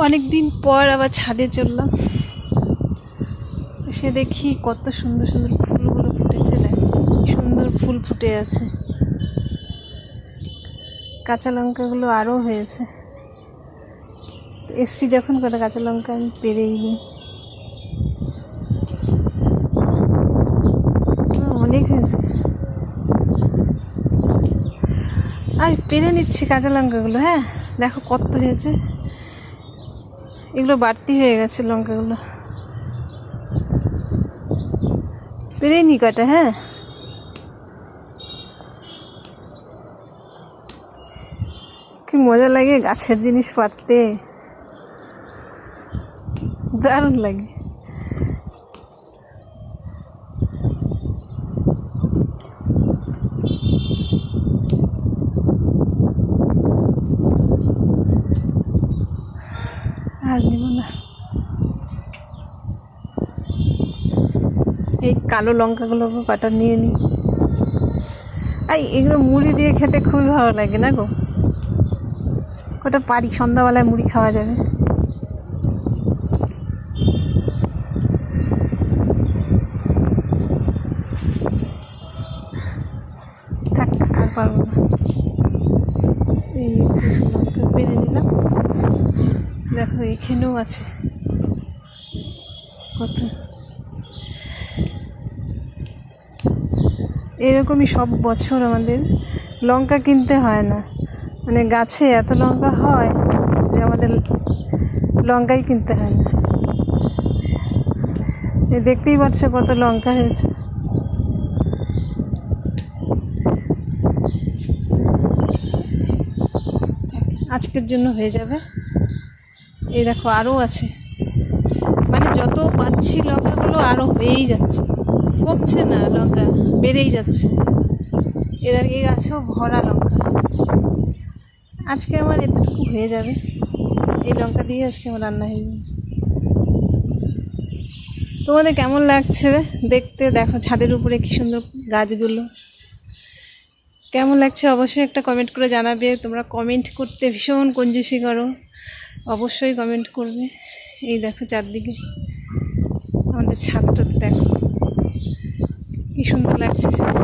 অনেক দিন পর আবার ছাদে চললাম, এসে দেখি কত সুন্দর সুন্দর ফুলগুলো ফুটেছে। দেখো কি সুন্দর ফুল ফুটে আছে। কাঁচা লঙ্কাগুলো আরও হয়েছে। এসছি যখন কটা কাঁচা লঙ্কা আমি পেরেই নিই। অনেক হয়েছে, আমি পেরে নিচ্ছি কাঁচা লঙ্কাগুলো। হ্যাঁ দেখো কত হয়েছে, এগুলো বাড়তি হয়ে গেছে লঙ্কাগুলো। পেরে নি কটা। হ্যাঁ কি মজা লাগে গাছের জিনিস পাড়তে, দারুণ লাগে। আর নেব না, এই কালো লঙ্কাগুলোকে কটা নিয়ে নিই। আর এগুলো মুড়ি দিয়ে খেতে খুবই ভালো লাগে না গো। কটা পারি, সন্ধ্যাবেলায় মুড়ি খাওয়া যাবে। থাক আর পারবো না। এই লঙ্কা পেরে নিলাম, দেখো এখানেও আছে কত। এরকমই সব বছর আমাদের লঙ্কা কিনতে হয় না, মানে গাছে এত লঙ্কা হয় যে আমাদের লঙ্কাই কিনতে হয় না। দেখতেই পাচ্ছে কত লঙ্কা হয়েছে। আজকের জন্য হয়ে যাবে। এই দেখো আরও আছে, মানে যত পাচ্ছি লঙ্কাগুলো আরও হয়েই যাচ্ছে, কমছে না, লঙ্কা বেড়েই যাচ্ছে। এদের এই গাছেও ভরা লঙ্কা। আজকে আমার এতটুকু হয়ে যাবে, এই লঙ্কা দিয়ে আজকে আমার রান্না হয়ে যাবে। তোমাদের কেমন লাগছে দেখতে? দেখো ছাদের উপরে কি সুন্দর গাছগুলো, কেমন লাগছে অবশ্যই একটা কমেন্ট করে জানাবে। তোমরা কমেন্ট করতে ভীষণ কঞ্জুসি করো, অবশ্যই কমেন্ট করবে। এই দেখো চারদিকে আমাদের ছাদটাতে দেখো কি সুন্দর লাগছে ছাদটা।